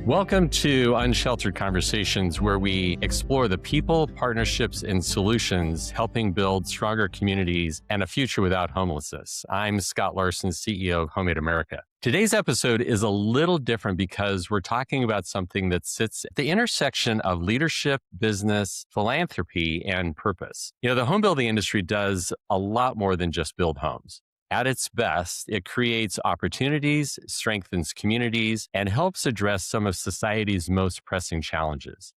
Welcome to Unsheltered Conversations, where we explore the people, partnerships, and solutions helping build stronger communities and a future without homelessness. I'm Scott Larson, CEO of HomeAid America. Today's episode is a little different because we're talking about something that sits at the intersection of leadership, business, philanthropy, and purpose. The home building industry does a lot more than just build homes. At its best, it creates opportunities, strengthens communities, and helps address some of society's most pressing challenges.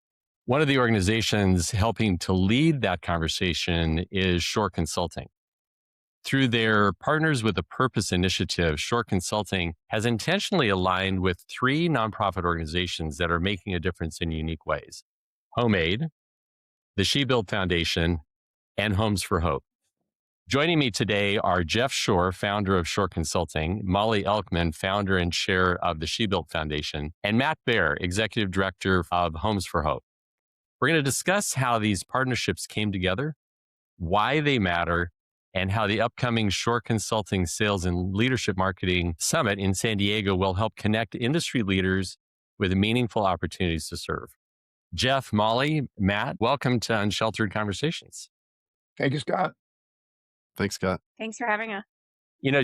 One of the organizations helping to lead that conversation is Shore Consulting. Through their Partners with a Purpose initiative, Shore Consulting has intentionally aligned with three nonprofit organizations that are making a difference in unique ways: HomeAid, the She Build Foundation, and Homes for Hope. Joining me today are Jeff Shore, founder of Shore Consulting, Mollie Elkman, founder and chair of the She Built Foundation, and Matt Baer, executive director of Homes for Hope. We're going to discuss how these partnerships came together, why they matter, and how the upcoming Shore Consulting Sales and Leadership Marketing Summit in San Diego will help connect industry leaders with meaningful opportunities to serve. Jeff, Mollie, Matt, welcome to Unsheltered Conversations. Thank you, Scott. Thanks, Scott. Thanks for having us.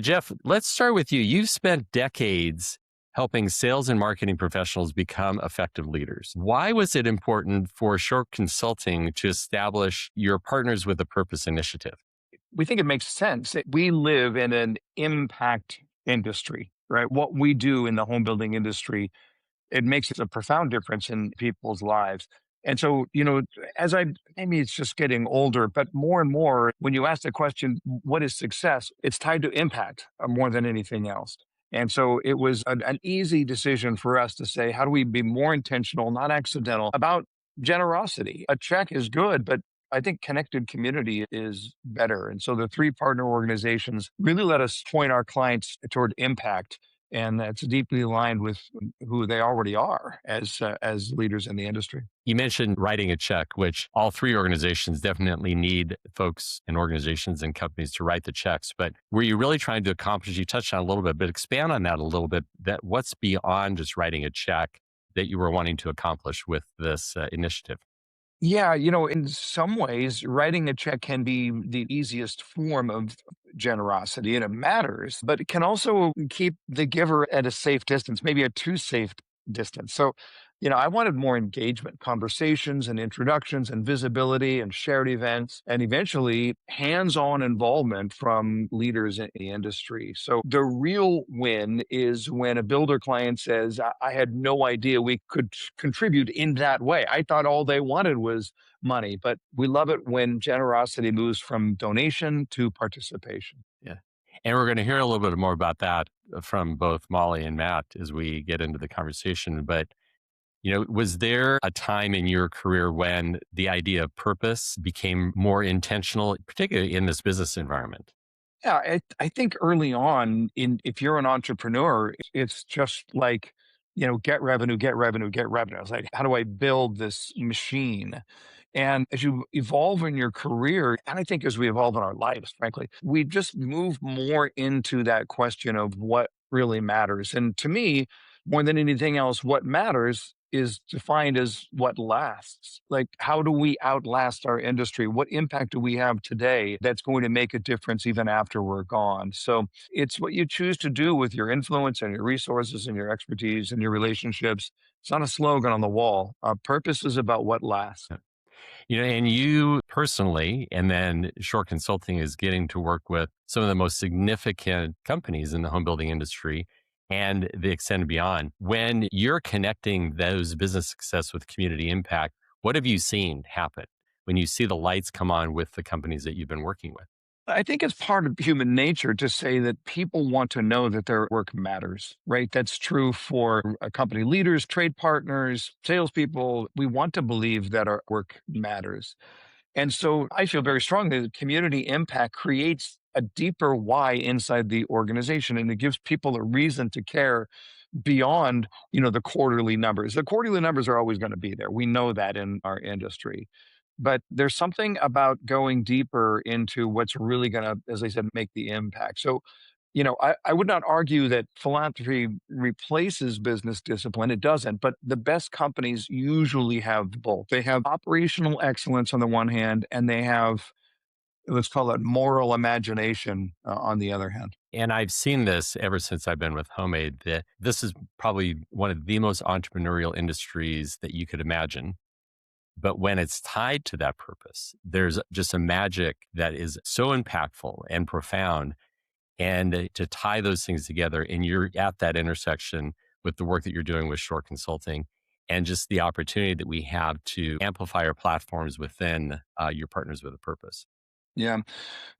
Jeff, let's start with you. You've spent decades helping sales and marketing professionals become effective leaders. Why was it important for Shore Consulting to establish your Partners with a Purpose initiative? We think it makes sense. We live in an impact industry, right? What we do in the home building industry, it makes a profound difference in people's lives. And so, maybe it's just getting older, but more and more, when you ask the question, what is success? It's tied to impact more than anything else. And so it was an easy decision for us to say, how do we be more intentional, not accidental, about generosity? A check is good, but I think connected community is better. And so the three partner organizations really let us point our clients toward impact. And that's deeply aligned with who they already are as leaders in the industry. You mentioned writing a check, which all three organizations definitely need folks and organizations and companies to write the checks. But were you really trying to accomplish, you touched on it a little bit, but expand on that a little bit, that what's beyond just writing a check that you were wanting to accomplish with this initiative? Yeah, in some ways, writing a check can be the easiest form of generosity, and it matters, but it can also keep the giver at a safe distance, maybe a too safe distance. So, I wanted more engagement, conversations and introductions and visibility and shared events, and eventually hands-on involvement from leaders in the industry. So the real win is when a builder client says, I had no idea we could contribute in that way. I thought all they wanted was money, but we love it when generosity moves from donation to participation. Yeah. And we're going to hear a little bit more about that from both Mollie and Matt as we get into the conversation. But was there a time in your career when the idea of purpose became more intentional, particularly in this business environment? Yeah, I think early on, if you're an entrepreneur, it's just like, get revenue, get revenue, get revenue. It's like, how do I build this machine? And as you evolve in your career, and I think as we evolve in our lives, frankly, we just move more into that question of what really matters. And to me, more than anything else, what matters is defined as what lasts. Like, how do we outlast our industry? What impact do we have today that's going to make a difference even after we're gone? So it's what you choose to do with your influence and your resources and your expertise and your relationships. It's not a slogan on the wall. Purpose is about what lasts. And you personally, and then Shore Consulting is getting to work with some of the most significant companies in the home building industry and the extended beyond. When you're connecting those business success with community impact, what have you seen happen when you see the lights come on with the companies that you've been working with? I think it's part of human nature to say that people want to know that their work matters, right? That's true for company leaders, trade partners, salespeople. We want to believe that our work matters. And so I feel very strongly that community impact creates a deeper why inside the organization, and it gives people a reason to care beyond, the quarterly numbers. The quarterly numbers are always going to be there. We know that in our industry. But there's something about going deeper into what's really going to, as I said, make the impact. So I would not argue that philanthropy replaces business discipline. It doesn't, but the best companies usually have both. They have operational excellence on the one hand, and they have, let's call it moral imagination on the other hand. And I've seen this ever since I've been with HomeAid, that this is probably one of the most entrepreneurial industries that you could imagine. But when it's tied to that purpose, there's just a magic that is so impactful and profound. And to tie those things together, and you're at that intersection with the work that you're doing with Shore Consulting and just the opportunity that we have to amplify our platforms within your Partners with a Purpose. Yeah.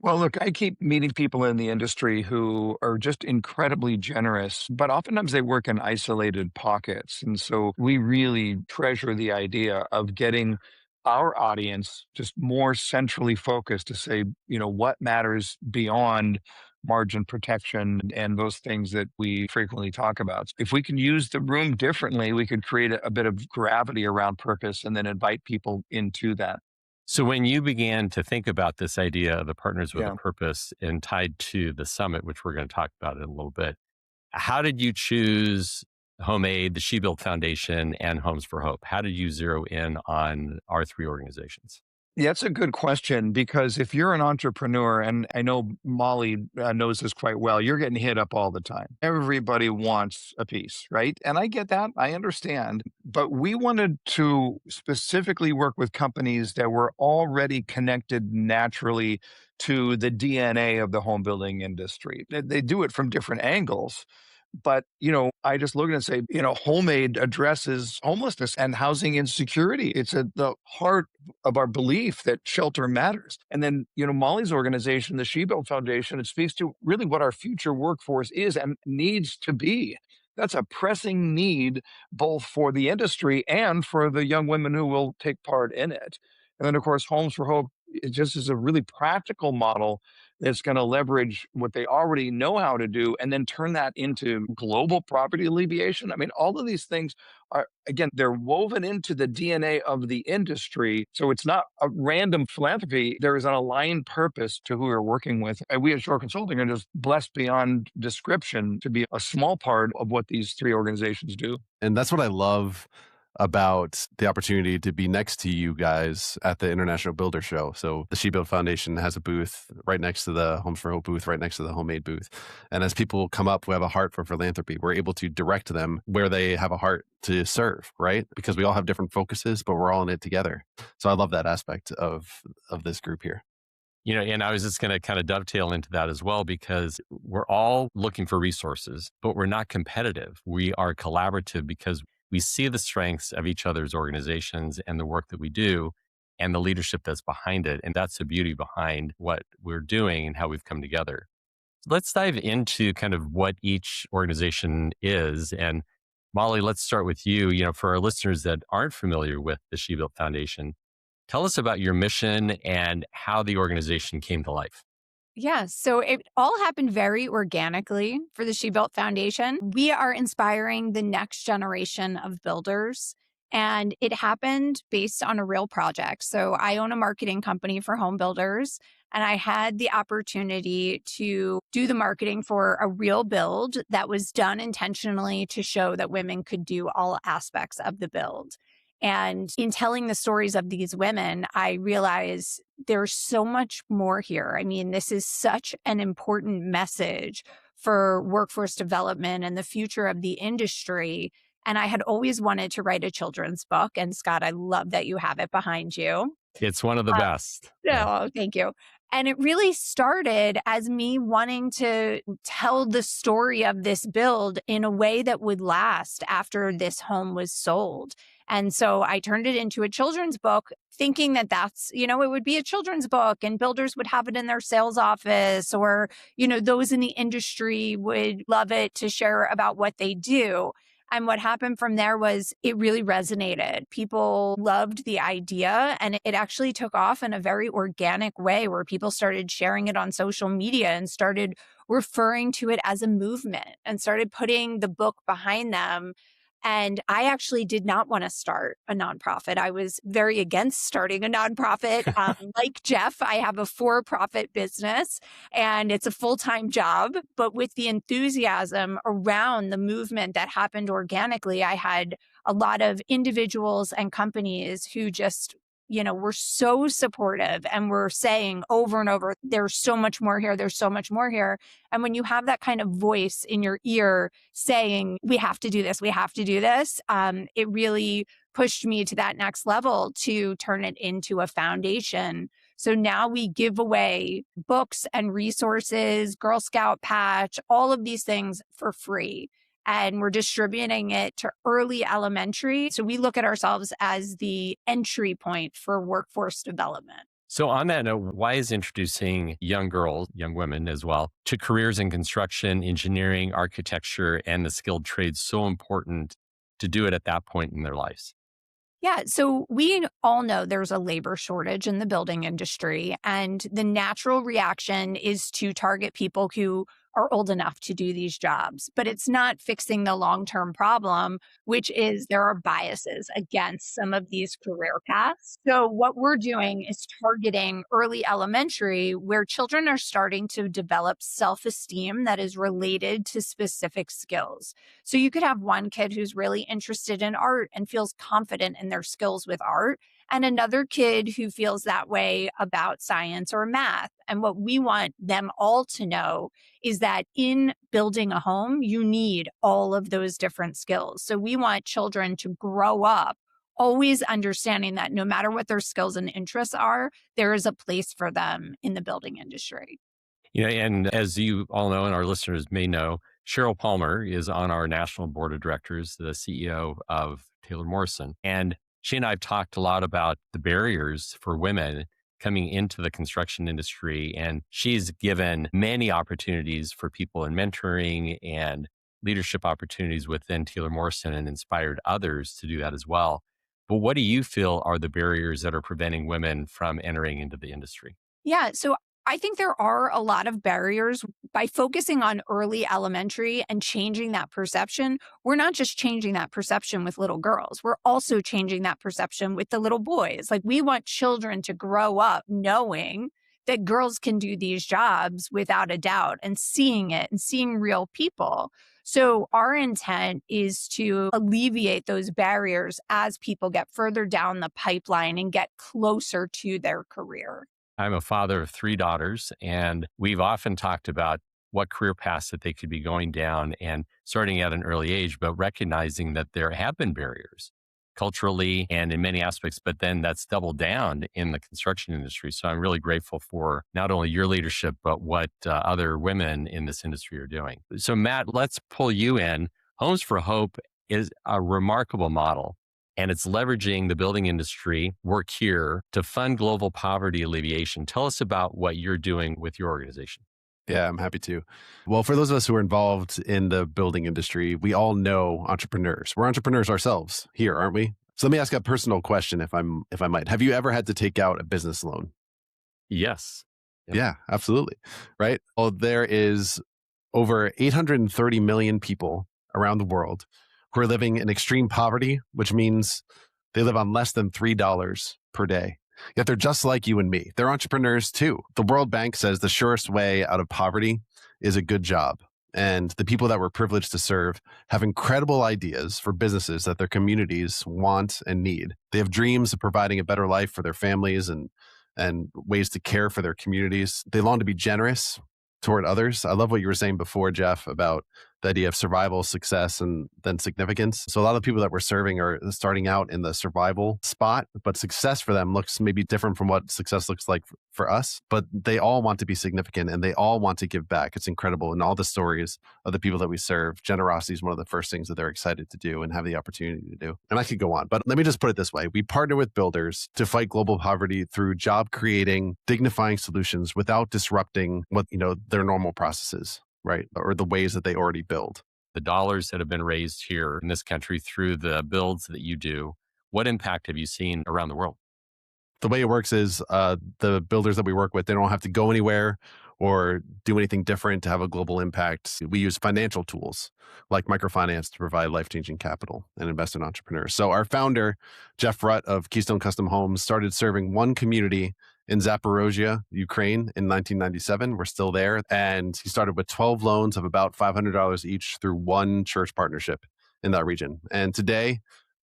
Well, look, I keep meeting people in the industry who are just incredibly generous, but oftentimes they work in isolated pockets. And so we really treasure the idea of getting our audience just more centrally focused to say, what matters beyond margin protection and those things that we frequently talk about. If we can use the room differently, we could create a bit of gravity around purpose and then invite people into that. So when you began to think about this idea of the Partners with a Yeah. Purpose and tied to the summit, which we're going to talk about in a little bit, how did you choose HomeAid, the She Built Foundation, and Homes for Hope? How did you zero in on our three organizations? Yeah, that's a good question because if you're an entrepreneur, and I know Mollie knows this quite well, you're getting hit up all the time. Everybody wants a piece, right? And I get that. I understand. But we wanted to specifically work with companies that were already connected naturally to the DNA of the home building industry. They do it from different angles. But, I just look at it and say, HomeAid addresses homelessness and housing insecurity. It's at the heart of our belief that shelter matters. And then, Mollie's organization, the She Built Foundation, it speaks to really what our future workforce is and needs to be. That's a pressing need both for the industry and for the young women who will take part in it. And then, of course, Homes for Hope, it just is a really practical model that's going to leverage what they already know how to do and then turn that into global poverty alleviation. I mean, all of these things are, again, they're woven into the DNA of the industry. So it's not a random philanthropy. There is an aligned purpose to who we're working with. And we at Shore Consulting are just blessed beyond description to be a small part of what these three organizations do. And that's what I love about the opportunity to be next to you guys at the International Builder Show. So the She Built Foundation has a booth right next to the Homes for Hope booth, right next to the HomeAid booth. And as people come up who have a heart for philanthropy, we're able to direct them where they have a heart to serve, right? Because we all have different focuses, but we're all in it together. So I love that aspect of this group here. And I was just going to kind of dovetail into that as well, because we're all looking for resources, but we're not competitive. We are collaborative because we see the strengths of each other's organizations and the work that we do and the leadership that's behind it. And that's the beauty behind what we're doing and how we've come together. Let's dive into kind of what each organization is. And Mollie, let's start with you. For our listeners that aren't familiar with the She Built Foundation, tell us about your mission and how the organization came to life. Yeah, so it all happened very organically for the She Built Foundation. We are inspiring the next generation of builders, and it happened based on a real project. So I own a marketing company for home builders, and I had the opportunity to do the marketing for a real build that was done intentionally to show that women could do all aspects of the build. And in telling the stories of these women, I realize there's so much more here. I mean, this is such an important message for workforce development and the future of the industry. And I had always wanted to write a children's book. And Scott, I love that you have it behind you. It's one of the best. Oh, thank you. And it really started as me wanting to tell the story of this build in a way that would last after this home was sold. And so I turned it into a children's book, thinking that that's, it would be a children's book and builders would have it in their sales office, or, those in the industry would love it to share about what they do. And what happened from there was it really resonated. People loved the idea, and it actually took off in a very organic way where people started sharing it on social media and started referring to it as a movement and started putting the book behind them. And I actually did not want to start a nonprofit. I was very against starting a nonprofit. Like Jeff, I have a for-profit business and it's a full-time job. But with the enthusiasm around the movement that happened organically, I had a lot of individuals and companies who just were so supportive and were saying over and over, there's so much more here. There's so much more here. And when you have that kind of voice in your ear saying, we have to do this, we have to do this, it really pushed me to that next level to turn it into a foundation. So now we give away books and resources, Girl Scout patch, all of these things for free. And we're distributing it to early elementary. So we look at ourselves as the entry point for workforce development. So on that note, why is introducing young girls, young women as well, to careers in construction, engineering, architecture, and the skilled trades so important to do it at that point in their lives? Yeah, so we all know there's a labor shortage in the building industry, and the natural reaction is to target people who are old enough to do these jobs. But it's not fixing the long-term problem, which is there are biases against some of these career paths. So what we're doing is targeting early elementary, where children are starting to develop self-esteem that is related to specific skills. So you could have one kid who's really interested in art and feels confident in their skills with art, and another kid who feels that way about science or math. And what we want them all to know is that in building a home, you need all of those different skills. So we want children to grow up always understanding that no matter what their skills and interests are, there is a place for them in the building industry. And as you all know, and our listeners may know, Cheryl Palmer is on our national board of directors, the CEO of Taylor Morrison. And she and I have talked a lot about the barriers for women coming into the construction industry. And she's given many opportunities for people in mentoring and leadership opportunities within Taylor Morrison and inspired others to do that as well. But what do you feel are the barriers that are preventing women from entering into the industry? Yeah, so I think there are a lot of barriers. By focusing on early elementary and changing that perception, we're not just changing that perception with little girls, we're also changing that perception with the little boys. Like, we want children to grow up knowing that girls can do these jobs without a doubt, and seeing it and seeing real people. So our intent is to alleviate those barriers as people get further down the pipeline and get closer to their career. I'm a father of 3 daughters, and we've often talked about what career paths that they could be going down and starting at an early age, but recognizing that there have been barriers culturally and in many aspects, but then that's doubled down in the construction industry. So I'm really grateful for not only your leadership, but what other women in this industry are doing. So Matt, let's pull you in. Homes for Hope is a remarkable model. And it's leveraging the building industry work here to fund global poverty alleviation. Tell us about what you're doing with your organization. Yeah, I'm happy to. Well, for those of us who are involved in the building industry, we all know entrepreneurs. We're entrepreneurs ourselves here, aren't we? So let me ask a personal question, if I might. Have you ever had to take out a business loan? Yes. Yep. Yeah, absolutely. Right. Well, there is over 830 million people around the world who are living in extreme poverty, which means they live on less than $3 per day. Yet they're just like you and me. They're entrepreneurs too. The World Bank says the surest way out of poverty is a good job. And the people that we're privileged to serve have incredible ideas for businesses that their communities want and need. They have dreams of providing a better life for their families and ways to care for their communities. They long to be generous toward others. I love what you were saying before, Jeff, about the idea of survival, success, and then significance. So a lot of people that we're serving are starting out in the survival spot, but success for them looks maybe different from what success looks like for us. But they all want to be significant and they all want to give back. It's incredible. And all the stories of the people that we serve, generosity is one of the first things that they're excited to do and have the opportunity to do. And I could go on, but let me just put it this way. We partner with builders to fight global poverty through job creating, dignifying solutions without disrupting what, their normal processes, right? Or the ways that they already build. The dollars that have been raised here in this country through the builds that you do, what impact have you seen around the world? The way it works is the builders that we work with, they don't have to go anywhere or do anything different to have a global impact, we use financial tools like microfinance to provide life-changing capital and invest in entrepreneurs. So our founder, Jeff Rutt of Keystone Custom Homes, started serving one community in Zaporozhye, Ukraine in 1997. We're still there. And he started with 12 loans of about $500 each through one church partnership in that region. And today,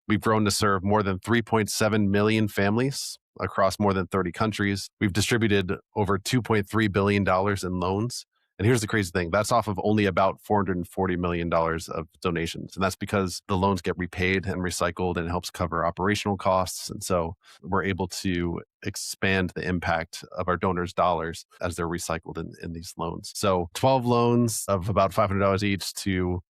we've grown to serve more than 3.7 million families across more than 30 countries. We've distributed over $2.3 billion in loans. And here's the crazy thing, that's off of only about $440 million of donations. And that's because the loans get repaid and recycled and it helps cover operational costs. And so we're able to expand the impact of our donors' dollars as they're recycled in these loans. So 12 loans of about $500 each to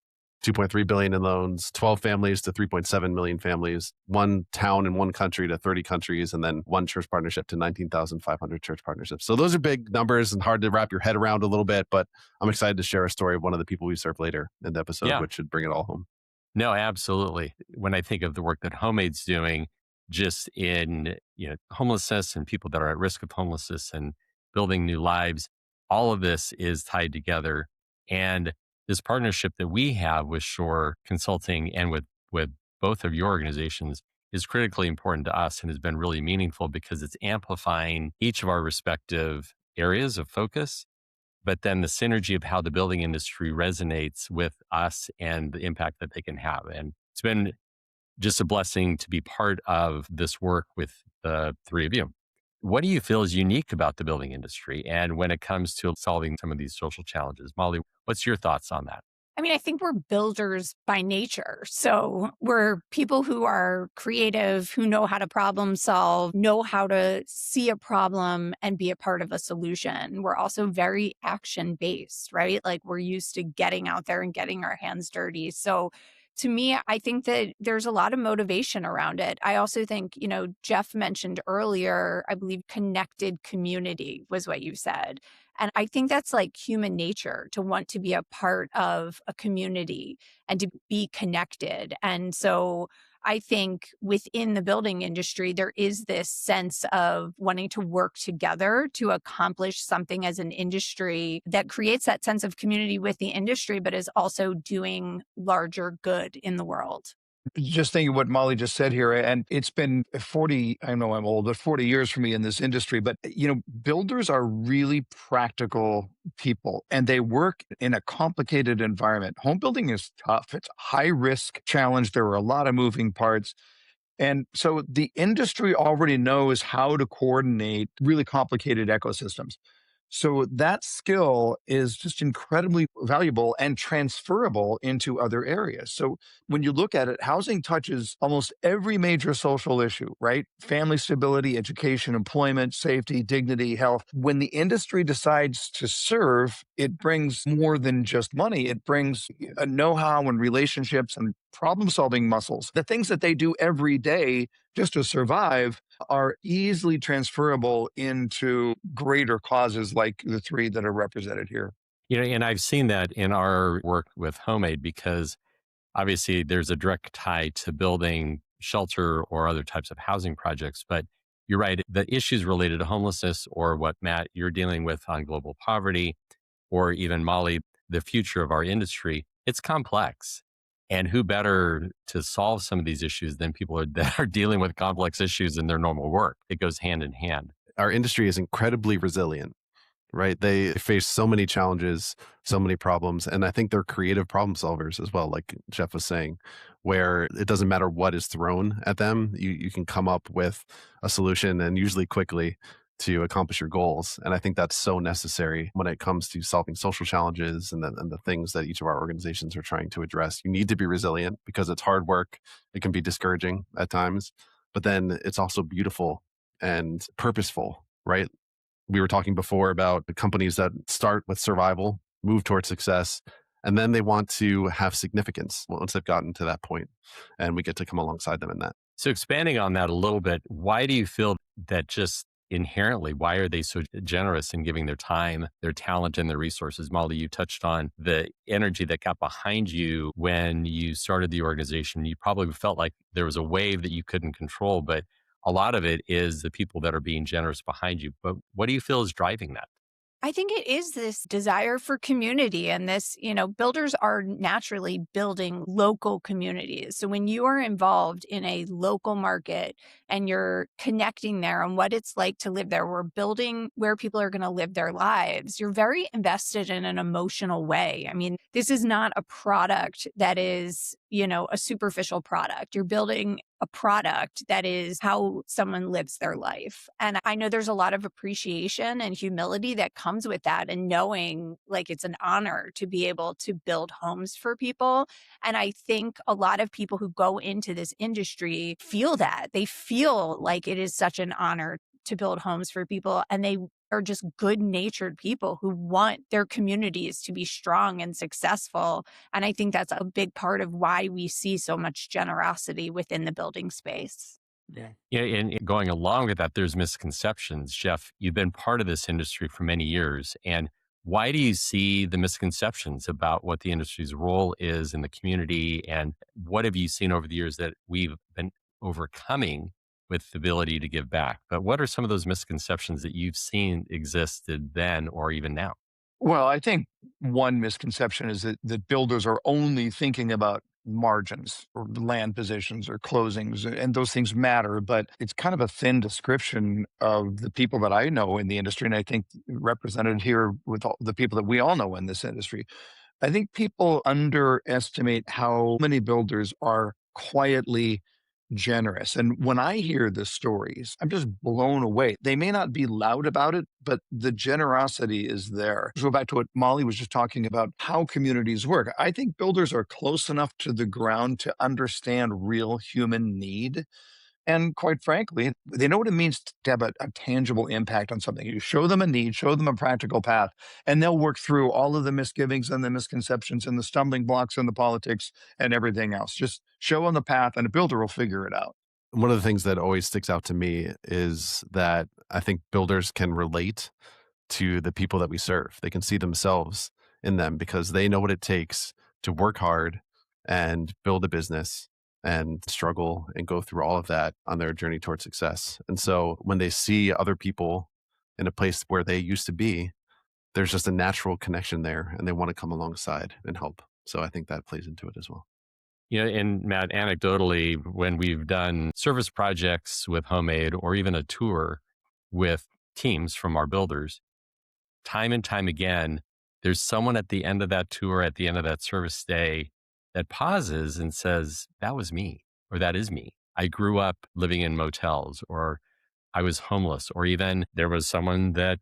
2.3 billion in loans, 12 families to 3.7 million families, one town in one country to 30 countries, and then one church partnership to 19,500 church partnerships. So those are big numbers and hard to wrap your head around a little bit, but I'm excited to share a story of one of the people we serve later in the episode, which should bring it all home. No, absolutely. When I think of the work that HomeAid's doing just in homelessness and people that are at risk of homelessness and building new lives, all of this is tied together. And this partnership that we have with Shore Consulting and with both of your organizations is critically important to us and has been really meaningful because it's amplifying each of our respective areas of focus, but then the synergy of how the building industry resonates with us and the impact that they can have. And it's been just a blessing to be part of this work with the three of you. What do you feel is unique about the building industry and when it comes to solving some of these social challenges? Mollie, what's your thoughts on that? I mean, I think we're builders by nature. So we're people who are creative, who know how to problem solve, know how to see a problem and be a part of a solution. We're also very action based, right? Like we're used to getting out there and getting our hands dirty. So to me, I think that there's a lot of motivation around it. I also think, Jeff mentioned earlier, I believe connected community was what you said. And I think that's like human nature to want to be a part of a community and to be connected. And so I think within the building industry, there is this sense of wanting to work together to accomplish something as an industry that creates that sense of community with the industry, but is also doing larger good in the world. Just thinking what Mollie just said here, and it's been 40, I know I'm old, but 40 years for me in this industry. But, builders are really practical people and they work in a complicated environment. Home building is tough. It's a high risk challenge. There are a lot of moving parts. And so the industry already knows how to coordinate really complicated ecosystems. So that skill is just incredibly valuable and transferable into other areas. So when you look at it, housing touches almost every major social issue, right? Family stability, education, employment, safety, dignity, health. When the industry decides to serve, it brings more than just money. It brings a know-how and relationships and problem-solving muscles. The things that they do every day just to survive are easily transferable into greater causes like the three that are represented here. And I've seen that in our work with HomeAid because obviously there's a direct tie to building shelter or other types of housing projects. But you're right, the issues related to homelessness or what, Matt, you're dealing with on global poverty, or even Mollie, the future of our industry, it's complex. And who better to solve some of these issues than people that are dealing with complex issues in their normal work? It goes hand in hand. Our industry is incredibly resilient, right? They face so many challenges, so many problems. And I think they're creative problem solvers as well, like Jeff was saying, where it doesn't matter what is thrown at them, you can come up with a solution and usually quickly to accomplish your goals. And I think that's so necessary when it comes to solving social challenges and the things that each of our organizations are trying to address. You need to be resilient because it's hard work. It can be discouraging at times, but then it's also beautiful and purposeful, right? We were talking before about the companies that start with survival, move towards success, and then they want to have significance once they've gotten to that point, and we get to come alongside them in that. So expanding on that a little bit, why do you feel that just inherently, why are they so generous in giving their time, their talent, and their resources? Mollie, you touched on the energy that got behind you when you started the organization. You probably felt like there was a wave that you couldn't control, but a lot of it is the people that are being generous behind you. But what do you feel is driving that? I think it is this desire for community and this, builders are naturally building local communities. So when you are involved in a local market and you're connecting there on what it's like to live there, we're building where people are going to live their lives. You're very invested in an emotional way. I mean, this is not a product that is, a superficial product. You're building a product that is how someone lives their life. And I know there's a lot of appreciation and humility that comes with that, and knowing like it's an honor to be able to build homes for people. And I think a lot of people who go into this industry feel that. They feel like it is such an honor to build homes for people, and they are just good-natured people who want their communities to be strong and successful. And I think that's a big part of why we see so much generosity within the building space. Yeah. Yeah, and going along with that, there's misconceptions. Jeff, you've been part of this industry for many years. And why do you see the misconceptions about what the industry's role is in the community? And what have you seen over the years that we've been overcoming with the ability to give back? But what are some of those misconceptions that you've seen existed then or even now? Well, I think one misconception is that builders are only thinking about margins or land positions or closings, and those things matter, but it's kind of a thin description of the people that I know in the industry, and I think represented here with all the people that we all know in this industry. I think people underestimate how many builders are quietly generous. And when I hear the stories, I'm just blown away. They may not be loud about it, but the generosity is there. Go back to what Molly was just talking about, how communities work. I think builders are close enough to the ground to understand real human need. And quite frankly, they know what it means to have a tangible impact on something. You show them a need, show them a practical path, and they'll work through all of the misgivings and the misconceptions and the stumbling blocks and the politics and everything else. Just show them the path, and a builder will figure it out. One of the things that always sticks out to me is that I think builders can relate to the people that we serve. They can see themselves in them because they know what it takes to work hard and build a business and struggle and go through all of that on their journey towards success. And so when they see other people in a place where they used to be, there's just a natural connection there and they want to come alongside and help. So I think that plays into it as well. And Matt, anecdotally, when we've done service projects with HomeAid or even a tour with teams from our builders, time and time again, there's someone at the end of that tour, at the end of that service day, that pauses and says, that was me, or that is me. I grew up living in motels, or I was homeless, or even there was someone that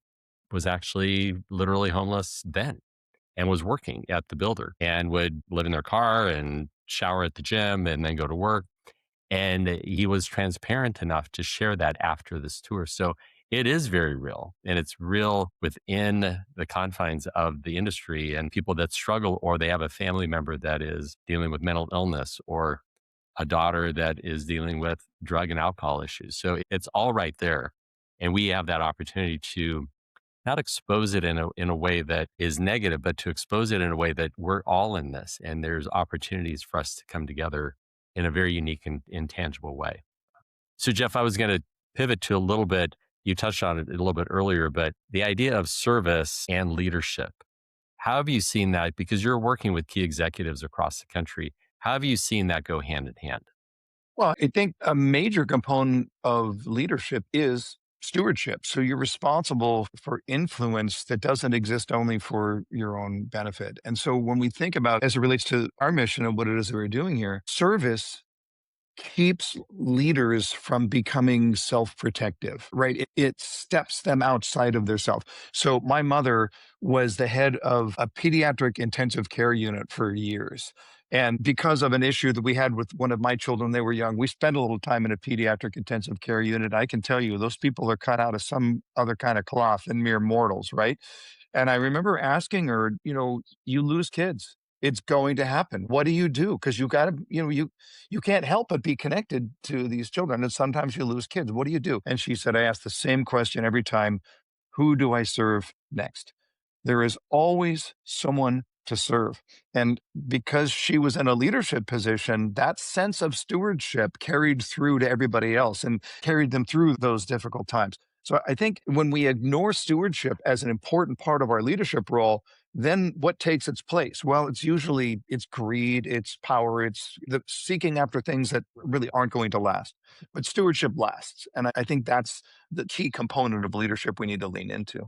was actually literally homeless then and was working at the builder and would live in their car and shower at the gym and then go to work. And he was transparent enough to share that after this tour. So it is very real, and it's real within the confines of the industry, and people that struggle, or they have a family member that is dealing with mental illness, or a daughter that is dealing with drug and alcohol issues. So it's all right there. And we have that opportunity to not expose it in a way that is negative, but to expose it in a way that we're all in this, and there's opportunities for us to come together in a very unique and intangible way. So Jeff, I was going to pivot to a little bit, you touched on it a little bit earlier, but the idea of service and leadership. How have you seen that? Because you're working with key executives across the country. How have you seen that go hand in hand? Well, I think a major component of leadership is stewardship. So you're responsible for influence that doesn't exist only for your own benefit. And so when we think about, as it relates to our mission and what it is that we're doing here, service keeps leaders from becoming self-protective, right? It steps them outside of their self. So my mother was the head of a pediatric intensive care unit for years. And because of an issue that we had with one of my children, when they were young, we spent a little time in a pediatric intensive care unit. I can tell you, those people are cut out of some other kind of cloth than mere mortals, right? And I remember asking her, you lose kids. It's going to happen. What do you do? Because you got to, you can't help but be connected to these children. And sometimes you lose kids. What do you do? And she said, I ask the same question every time. Who do I serve next? There is always someone to serve. And because she was in a leadership position, that sense of stewardship carried through to everybody else and carried them through those difficult times. So I think when we ignore stewardship as an important part of our leadership role, then what takes its place? Well, it's greed, it's power, it's the seeking after things that really aren't going to last. But stewardship lasts. And I think that's the key component of leadership we need to lean into.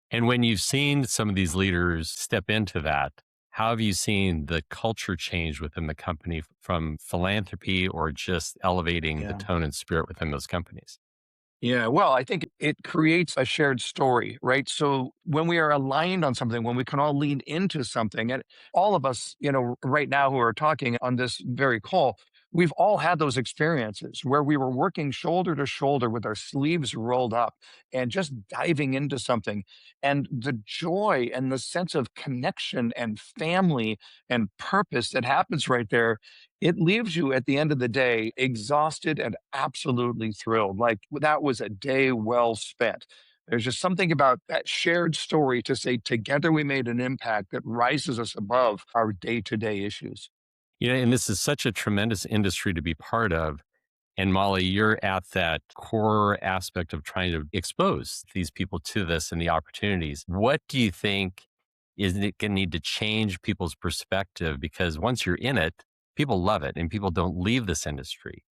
And when you've seen some of these leaders step into that, how have you seen the culture change within the company from philanthropy or just elevating the Yeah. tone and spirit within those companies? Yeah, well, I think it creates a shared story, right? So when we are aligned on something, when we can all lean into something, and all of us, right now who are talking on this very call, we've all had those experiences where we were working shoulder to shoulder with our sleeves rolled up and just diving into something. And the joy and the sense of connection and family and purpose that happens right there, it leaves you at the end of the day exhausted and absolutely thrilled. Like that was a day well spent. There's just something about that shared story to say, together we made an impact that rises us above our day to day issues. And this is such a tremendous industry to be part of. And Molly, you're at that core aspect of trying to expose these people to this and the opportunities. What do you think is it going to need to change people's perspective? Because once you're in it, people love it and people don't leave this industry.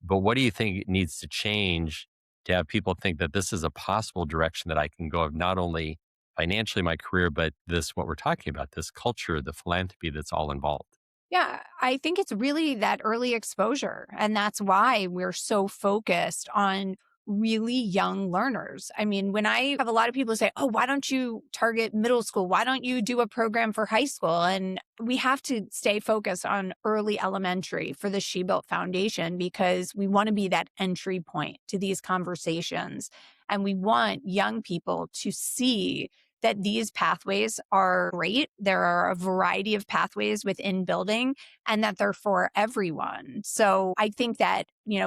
But what do you think it needs to change to have people think that this is a possible direction that I can go of not only financially my career, but what we're talking about, this culture, the philanthropy that's all involved? Yeah, I think it's really that early exposure. And that's why we're so focused on really young learners. I mean, when I have a lot of people say, oh, why don't you target middle school? Why don't you do a program for high school? And we have to stay focused on early elementary for the She Built Foundation because we want to be that entry point to these conversations. And we want young people to see that these pathways are great. There are a variety of pathways within building and that they're for everyone. So I think that,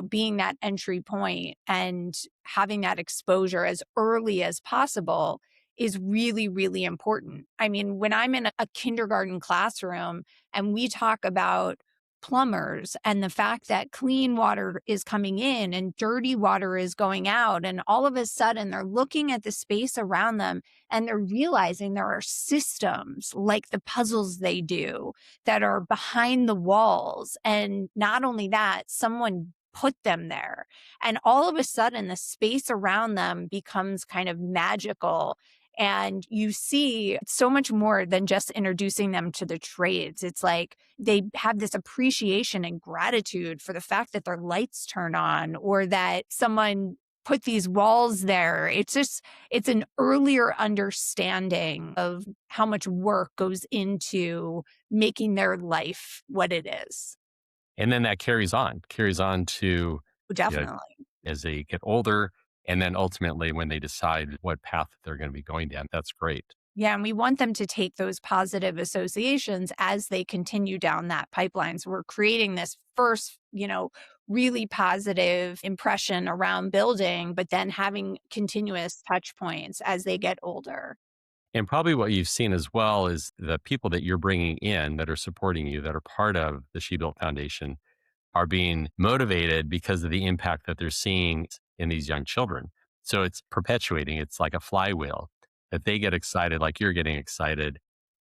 being that entry point and having that exposure as early as possible is really, really important. I mean, when I'm in a kindergarten classroom and we talk about plumbers and the fact that clean water is coming in and dirty water is going out, and all of a sudden they're looking at the space around them and they're realizing there are systems like the puzzles they do that are behind the walls. And not only that, someone put them there. And all of a sudden, the space around them becomes kind of magical. And you see so much more than just introducing them to the trades. It's like they have this appreciation and gratitude for the fact that their lights turn on or that someone put these walls there. It's an earlier understanding of how much work goes into making their life what it is. And then that carries on to, you know, Definitely. as they get older. And then ultimately when they decide what path they're going to be going down, that's great. Yeah, and we want them to take those positive associations as they continue down that pipeline. So we're creating this first, really positive impression around building, but then having continuous touch points as they get older. And probably what you've seen as well is the people that you're bringing in that are supporting you, that are part of the She Built Foundation, are being motivated because of the impact that they're seeing in these young children. So it's perpetuating. It's like a flywheel that they get excited, like you're getting excited.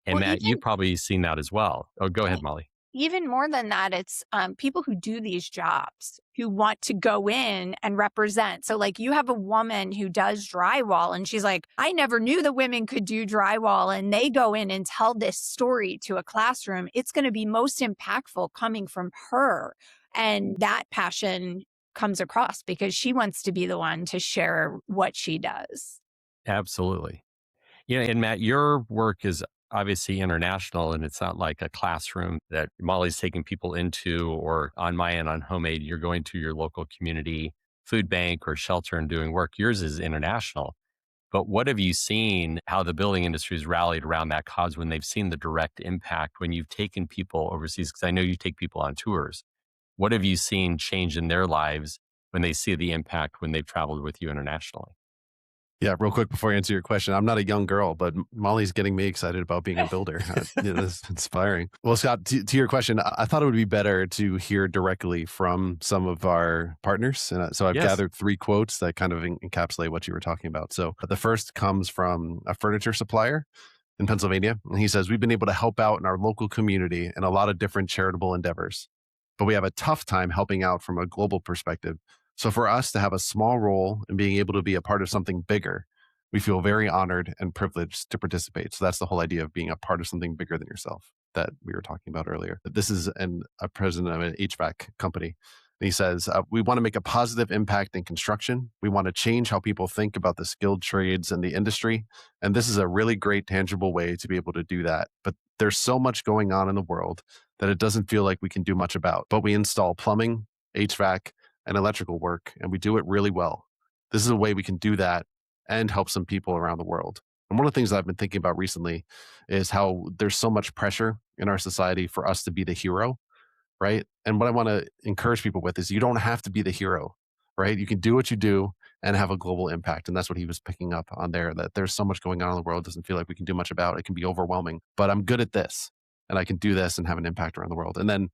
And Well, Matt, you've probably seen that as well. Oh, go ahead, Molly. even more than that, it's people who do these jobs who want to go in and represent. So like you have a woman who does drywall and she's like, I never knew that women could do drywall. And they go in and tell this story to a classroom. It's going to be most impactful coming from her. And that passion comes across because she wants to be the one to share what she does. Absolutely. And Matt, your work is obviously international, and it's not like a classroom that Molly's taking people into, or on my end on HomeAid, you're going to your local community food bank or shelter and doing work. Yours is international. But what have you seen how the building industry has rallied around that cause when they've seen the direct impact when you've taken people overseas? Because I know you take people on tours. What have you seen change in their lives when they see the impact when they've traveled with you internationally? Yeah, real quick before I answer your question, I'm not a young girl, but Mollie's getting me excited about being a builder. It's inspiring. Well, Scott, to your question, I thought it would be better to hear directly from some of our partners. And so I've Yes. gathered 3 quotes that kind of encapsulate what you were talking about. So the first comes from a furniture supplier in Pennsylvania. And he says, "We've been able to help out in our local community in a lot of different charitable endeavors, but we have a tough time helping out from a global perspective. So for us to have a small role in being able to be a part of something bigger, we feel very honored and privileged to participate." So that's the whole idea of being a part of something bigger than yourself that we were talking about earlier. This is a president of an HVAC company. And he says, "We want to make a positive impact in construction. We want to change how people think about the skilled trades and the industry. And this is a really great, tangible way to be able to do that. But there's so much going on in the world that it doesn't feel like we can do much about. But we install plumbing, HVAC, and electrical work, and we do it really well. This is a way we can do that and help some people around the world." And one of the things that I've been thinking about recently is how there's so much pressure in our society for us to be the hero, right? And what I want to encourage people with is you don't have to be the hero, right? You can do what you do and have a global impact. And that's what he was picking up on there, that there's so much going on in the world, doesn't feel like we can do much about. It can be overwhelming, but I'm good at this and I can do this and have an impact around the world. And then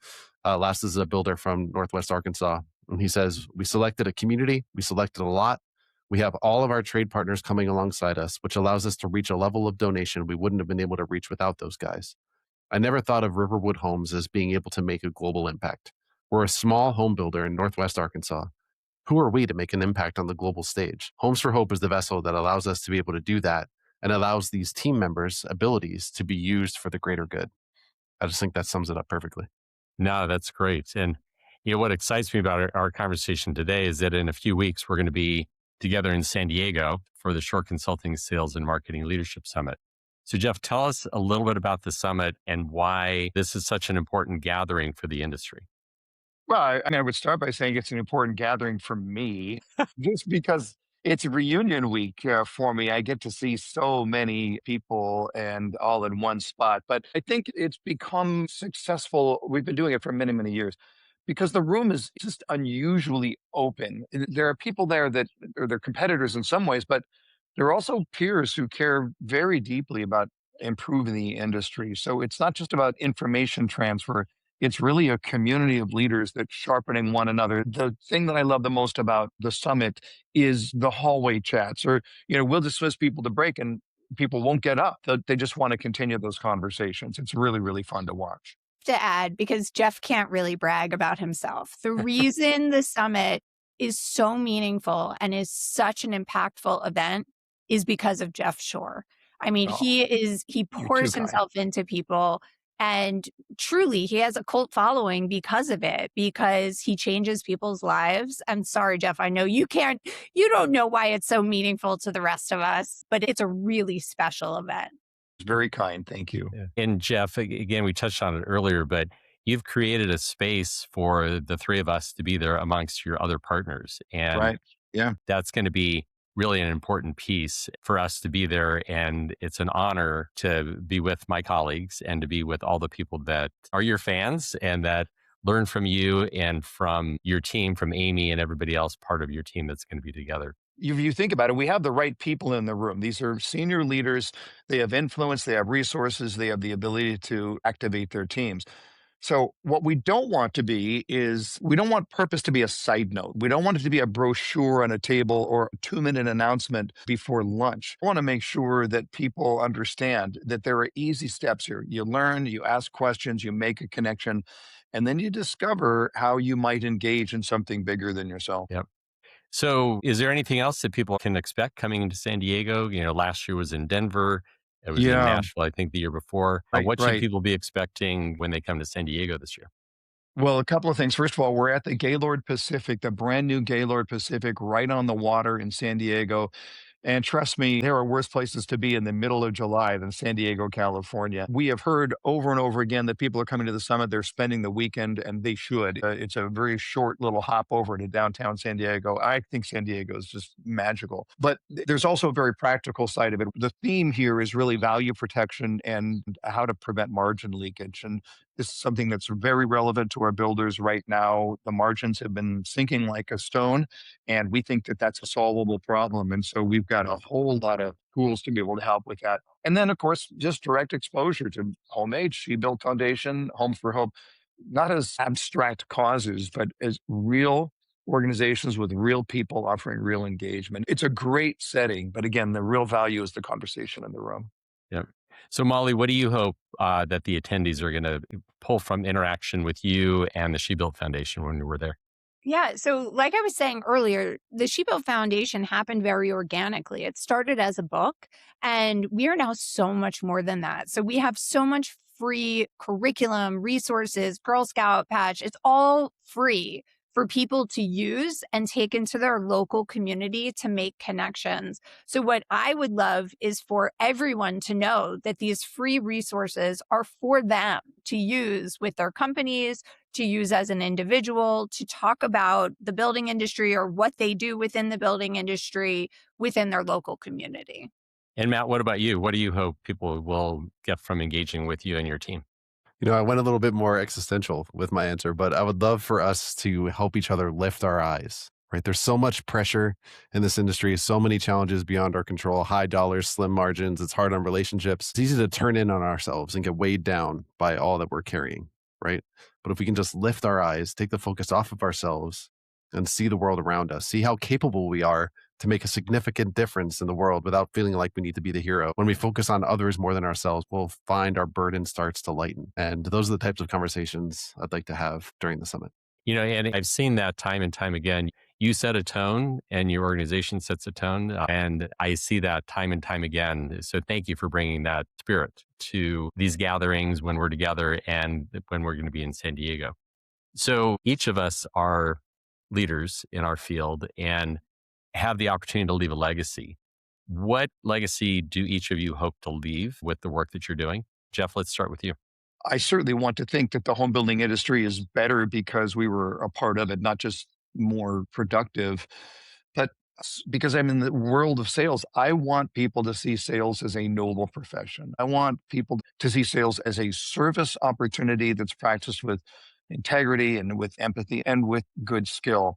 last is a builder from Northwest Arkansas. And he says, "We selected a community, we selected a lot. We have all of our trade partners coming alongside us, which allows us to reach a level of donation we wouldn't have been able to reach without those guys. I never thought of Riverwood Homes as being able to make a global impact. We're a small home builder in Northwest Arkansas. Who are we to make an impact on the global stage? Homes for Hope is the vessel that allows us to be able to do that and allows these team members' abilities to be used for the greater good." I just think that sums it up perfectly. No, that's great. And what excites me about our conversation today is that in a few weeks, we're going to be together in San Diego for the Shore Consulting Sales and Marketing Leadership Summit. So, Jeff, tell us a little bit about the summit and why this is such an important gathering for the industry. Well, I would start by saying it's an important gathering for me, just because it's reunion week for me. I get to see so many people and all in one spot. But I think it's become successful. We've been doing it for many, many years because the room is just unusually open. There are people there that are their competitors in some ways, but there are also peers who care very deeply about improving the industry. So it's not just about information transfer. It's really a community of leaders that's sharpening one another. The thing that I love the most about the summit is the hallway chats, or, we'll dismiss people to break and people won't get up. They just want to continue those conversations. It's really, really fun to watch. To add, because Jeff can't really brag about himself. The reason the summit is so meaningful and is such an impactful event is because of Jeff Shore. I mean, Oh, he you're pours too kind. himself into people, and truly he has a cult following because of it, because he changes people's lives. I'm sorry, Jeff, I know you don't know why it's so meaningful to the rest of us, but it's a really special event. It's very kind. Thank you. Yeah. And Jeff, again, we touched on it earlier, but you've created a space for the three of us to be there amongst your other partners. And Right. Yeah. that's going to be really an important piece for us to be there. And it's an honor to be with my colleagues and to be with all the people that are your fans and that learn from you and from your team, from Amy and everybody else part of your team that's going to be together. If you think about it, we have the right people in the room. These are senior leaders. They have influence, they have resources, they have the ability to activate their teams. So what we don't want to be is we don't want purpose to be a side note. We don't want it to be a brochure on a table or a 2-minute announcement before lunch. I want to make sure that people understand that there are easy steps here. You learn, you ask questions, you make a connection, and then you discover how you might engage in something bigger than yourself. Yep. So is there anything else that people can expect coming into San Diego? Last year was in Denver. It was in Yeah, Nashville, I think the year before. right, What should right. people be expecting when they come to San Diego this year? Well, a couple of things. First of all, we're at the Gaylord Pacific, the brand new Gaylord Pacific, right on the water in San Diego. And trust me, there are worse places to be in the middle of July than San Diego, California. We have heard over and over again that people are coming to the summit. They're spending the weekend, and they should. It's a very short little hop over to downtown San Diego. I think San Diego is just magical. But there's also a very practical side of it. The theme here is really value protection and how to prevent margin leakage. And This is something that's very relevant to our builders right now. The margins have been sinking like a stone, and we think that that's a solvable problem. And so we've got a whole lot of tools to be able to help with that. And then, of course, just direct exposure to HomeAid, She Built Foundation, Homes for Hope, not as abstract causes, but as real organizations with real people offering real engagement. It's a great setting, but again, the real value is the conversation in the room. Yeah. So, Mollie, what do you hope that the attendees are going to pull from interaction with you and the She Built Foundation when you were there? Yeah. So, like I was saying earlier, the She Built Foundation happened very organically. It started as a book, and we are now so much more than that. So, we have so much free curriculum, resources, Girl Scout patch. It's all free for people to use and take into their local community to make connections. So, what I would love is for everyone to know that these free resources are for them to use with their companies, to use as an individual, to talk about the building industry or what they do within the building industry within their local community. And Matt, what about you? What do you hope people will get from engaging with you and your team? I went a little bit more existential with my answer, but I would love for us to help each other lift our eyes, right? There's so much pressure in this industry, so many challenges beyond our control, high dollars, slim margins. It's hard on relationships. It's easy to turn in on ourselves and get weighed down by all that we're carrying, right? But if we can just lift our eyes, take the focus off of ourselves and see the world around us, see how capable we are to make a significant difference in the world without feeling like we need to be the hero. When we focus on others more than ourselves, we'll find our burden starts to lighten. And those are the types of conversations I'd like to have during the summit. And I've seen that time and time again. You set a tone and your organization sets a tone. And I see that time and time again. So thank you for bringing that spirit to these gatherings when we're together and when we're going to be in San Diego. So each of us are leaders in our field and have the opportunity to leave a legacy. What legacy do each of you hope to leave with the work that you're doing? Jeff, let's start with you. I certainly want to think that the home building industry is better because we were a part of it, not just more productive, but because I'm in the world of sales. I want people to see sales as a noble profession. I want people to see sales as a service opportunity that's practiced with integrity and with empathy and with good skill.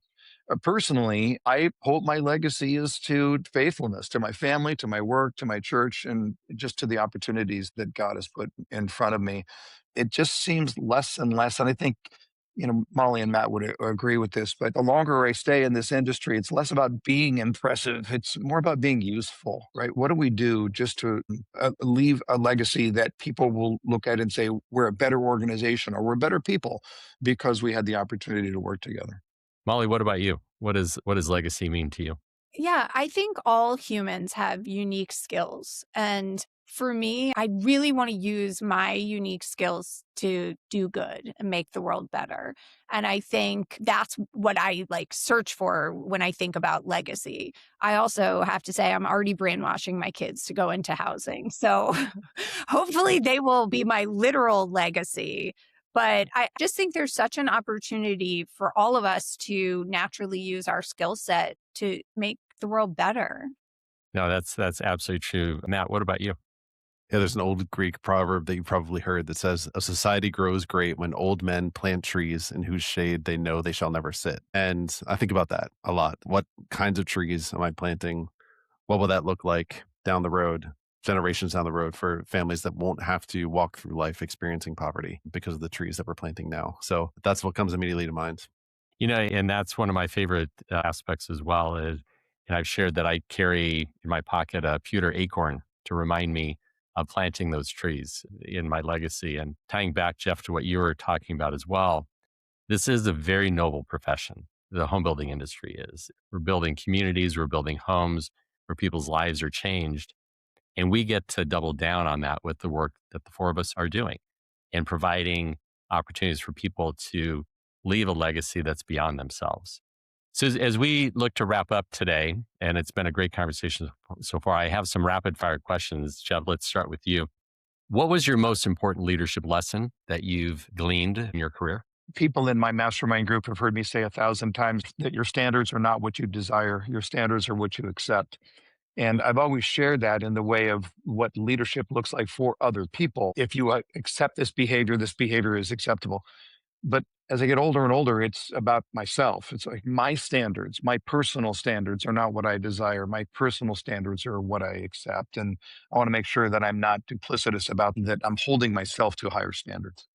Personally, I hope my legacy is to faithfulness to my family, to my work, to my church, and just to the opportunities that God has put in front of me. It just seems less and less. And I think, Mollie and Matt would agree with this, but the longer I stay in this industry, it's less about being impressive. It's more about being useful, right? What do we do just to leave a legacy that people will look at and say, we're a better organization or we're better people because we had the opportunity to work together? Mollie, what about you? What does legacy mean to you? Yeah, I think all humans have unique skills. And for me, I really want to use my unique skills to do good and make the world better. And I think that's what I search for when I think about legacy. I also have to say I'm already brainwashing my kids to go into housing. So hopefully they will be my literal legacy. But I just think there's such an opportunity for all of us to naturally use our skill set to make the world better. No, that's absolutely true. Matt, what about you? Yeah, there's an old Greek proverb that you probably heard that says, a society grows great when old men plant trees in whose shade they know they shall never sit. And I think about that a lot. What kinds of trees am I planting? What will that look like down the road, generations down the road, for families that won't have to walk through life experiencing poverty because of the trees that we're planting now? So that's what comes immediately to mind. And that's one of my favorite aspects as well. And I've shared that I carry in my pocket a pewter acorn to remind me of planting those trees in my legacy. And tying back, Jeff, to what you were talking about as well, this is a very noble profession. The home building industry is. We're building communities, we're building homes where people's lives are changed. And we get to double down on that with the work that the four of us are doing and providing opportunities for people to leave a legacy that's beyond themselves. So as we look to wrap up today, and it's been a great conversation so far, I have some rapid fire questions. Jeff, let's start with you. What was your most important leadership lesson that you've gleaned in your career? People in my mastermind group have heard me say 1,000 times that your standards are not what you desire. Your standards are what you accept. And I've always shared that in the way of what leadership looks like for other people. If you accept this behavior is acceptable. But as I get older and older, it's about myself. It's like my standards, my personal standards are not what I desire. My personal standards are what I accept. And I want to make sure that I'm not duplicitous about that. I'm holding myself to higher standards.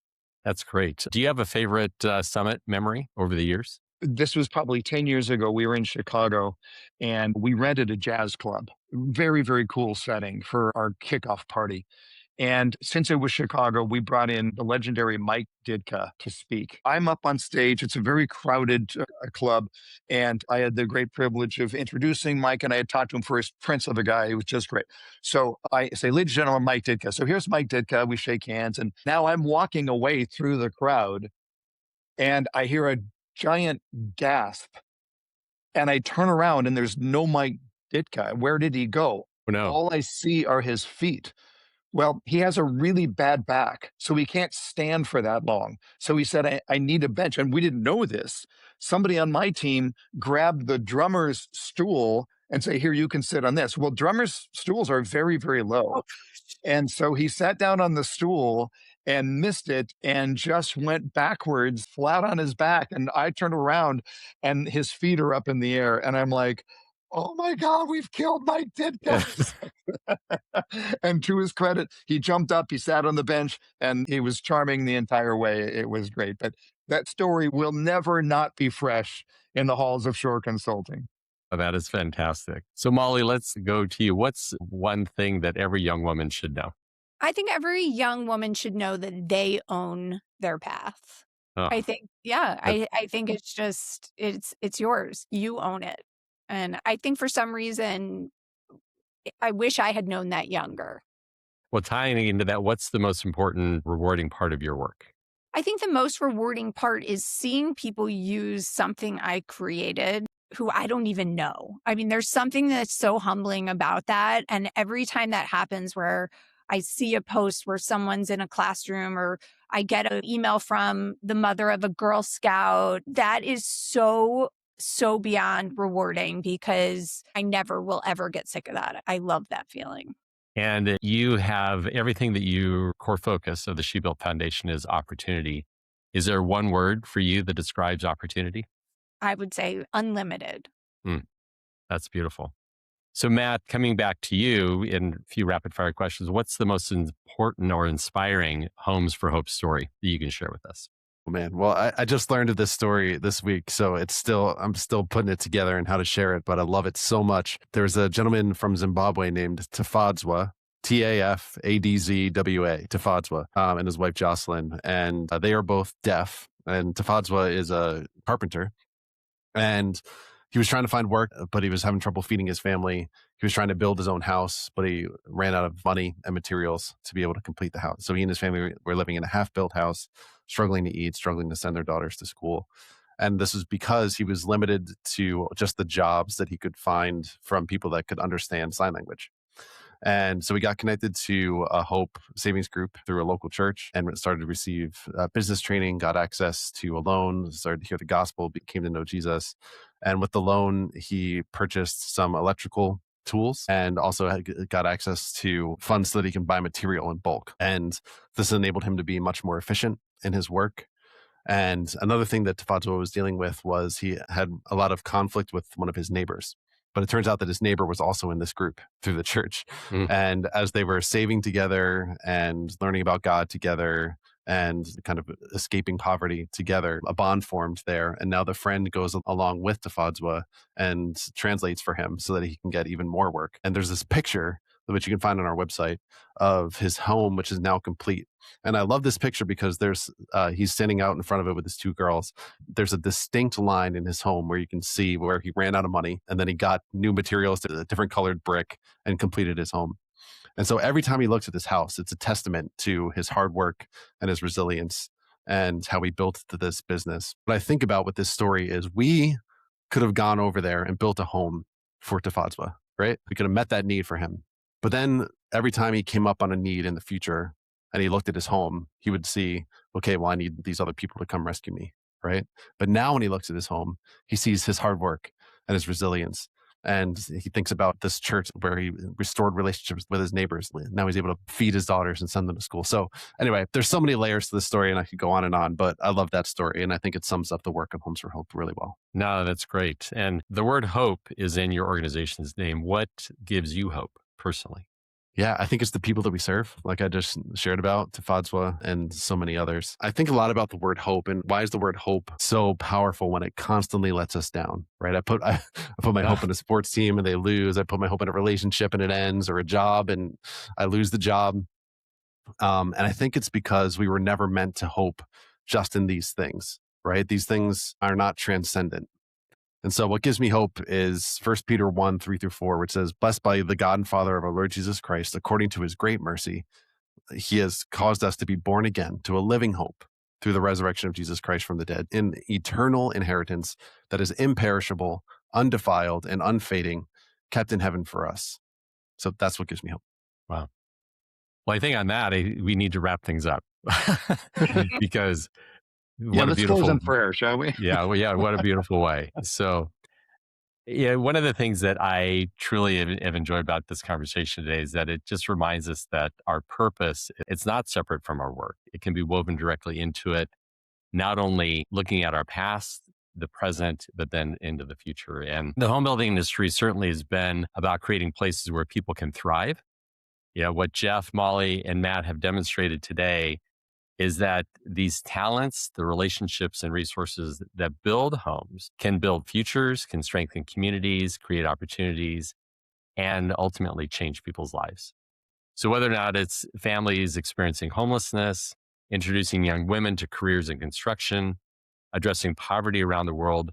That's great. Do you have a favorite summit memory over the years? This was probably 10 years ago. We were in Chicago and we rented a jazz club. Very, very cool setting for our kickoff party. And since it was Chicago, we brought in the legendary Mike Ditka to speak. I'm up on stage. It's a very crowded club. And I had the great privilege of introducing Mike, and I had talked to him first, Prince of a guy. It was just great. So I say, ladies and gentlemen, Mike Ditka. So here's Mike Ditka. We shake hands. And now I'm walking away through the crowd, and I hear a giant gasp. And I turn around, and there's no Mike Ditka. Where did he go? Oh, no. All I see are his feet. Well, he has a really bad back, so he can't stand for that long. So he said, I need a bench. And we didn't know this. Somebody on my team grabbed the drummer's stool and say, here, you can sit on this. Well, drummers' stools are very, very low. And so he sat down on the stool and missed it and just went backwards, flat on his back. And I turned around and his feet are up in the air. And I'm like, oh my God, we've killed Mike Ditka. And to his credit, he jumped up, he sat on the bench, and he was charming the entire way. It was great. But that story will never not be fresh in the halls of Shore Consulting. Oh, that is fantastic. So Mollie, let's go to you. What's one thing that every young woman should know? I think every young woman should know that they own their path. Oh, I think, I think it's just, it's yours. You own it. And I think for some reason, I wish I had known that younger. well, tying into that, what's the most important, rewarding part of your work? I think the most rewarding part is seeing people use something I created who I don't even know. I mean, there's something that's so humbling about that. And every time that happens where I see a post where someone's in a classroom or I get an email from the mother of a Girl Scout, that is so beyond rewarding because I never will ever get sick of that. I love that feeling. And you have everything that your core focus of the She Built Foundation is opportunity. Is there one word for you that describes opportunity? I would say unlimited. That's beautiful. So Matt, coming back to you in a few rapid fire questions, what's the most important or inspiring Homes for Hope story that you can share with us? Oh, man. Well, I just learned of this story this week, so I'm still putting it together and how to share it, but I love it so much. There's a gentleman from Zimbabwe named Tafadzwa, Tafadzwa, Tafadzwa, and his wife Jocelyn, and they are both deaf. And Tafadzwa is a carpenter, and he was trying to find work, but he was having trouble feeding his family. He was trying to build his own house, but he ran out of money and materials to be able to complete the house. So he and his family were living in a half-built house, struggling to eat, struggling to send their daughters to school. And this was because he was limited to just the jobs that he could find from people that could understand sign language. And so we got connected to a Hope savings group through a local church and started to receive business training, got access to a loan, started to hear the gospel, came to know Jesus. And with the loan, he purchased some electrical tools and also got access to funds so that he can buy material in bulk. And this enabled him to be much more efficient in his work. And another thing that Tafadzwa was dealing with was he had a lot of conflict with one of his neighbors. But it turns out that his neighbor was also in this group through the church. And as they were saving together and learning about God together and kind of escaping poverty together, a bond formed there. And now the friend goes along with Tafadzwa and translates for him so that he can get even more work. And there's this picture, which you can find on our website, of his home, which is now complete. And I love this picture because he's standing out in front of it with his two girls. There's a distinct line in his home where you can see where he ran out of money and then he got new materials, a different colored brick, and completed his home. And so every time he looks at this house, it's a testament to his hard work and his resilience and how he built this business. What I think about with this story is we could have gone over there and built a home for Tafadzwa, right? We could have met that need for him. But then every time he came up on a need in the future and he looked at his home, he would see, okay, well, I need these other people to come rescue me, right? But now when he looks at his home, he sees his hard work and his resilience. And he thinks about this church where he restored relationships with his neighbors. Now he's able to feed his daughters and send them to school. So anyway, there's so many layers to this story, and I could go on, but I love that story. And I think it sums up the work of Homes for Hope really well. No, that's great. And the word hope is in your organization's name. What gives you hope personally? Yeah, I think it's the people that we serve, like I just shared about, to Fadswa and so many others. I think a lot about the word hope, and why is the word hope so powerful when it constantly lets us down, right? I put my hope in a sports team and they lose. I put my hope in a relationship and it ends, or a job and I lose the job. And I think it's because we were never meant to hope just in these things, right? These things are not transcendent. And so what gives me hope is 1 Peter 1, 3-4, which says, "Blessed by the God and Father of our Lord Jesus Christ, according to his great mercy, he has caused us to be born again to a living hope through the resurrection of Jesus Christ from the dead, in eternal inheritance that is imperishable, undefiled, and unfading, kept in heaven for us." So that's what gives me hope. Wow. Well, I think on that, we need to wrap things up because what a let's beautiful close in prayer, shall we? what a beautiful way. So, one of the things that I truly have enjoyed about this conversation today is that it just reminds us that our purpose, it's not separate from our work. It can be woven directly into it, not only looking at our past, the present, but then into the future. And the home building industry certainly has been about creating places where people can thrive. What Jeff, Mollie, and Matt have demonstrated today is that these talents, the relationships and resources that build homes can build futures, can strengthen communities, create opportunities, and ultimately change people's lives. So whether or not it's families experiencing homelessness, introducing young women to careers in construction, addressing poverty around the world,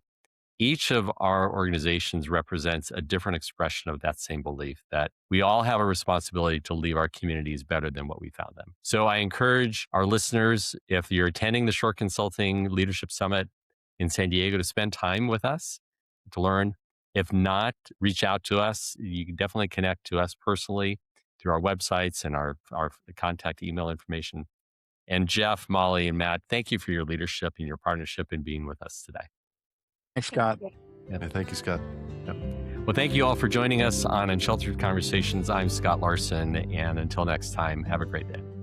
each of our organizations represents a different expression of that same belief that we all have a responsibility to leave our communities better than what we found them. So I encourage our listeners, if you're attending the Short Consulting Leadership Summit in San Diego, to spend time with us to learn. If not, reach out to us. You can definitely connect to us personally through our websites and our contact email information. And Jeff, Mollie, and Matt, thank you for your leadership and your partnership in being with us today. Thanks, Scott. Yeah, thank you, Scott. Yep. Well, thank you all for joining us on Unsheltered Conversations. I'm Scott Larson, and until next time, have a great day.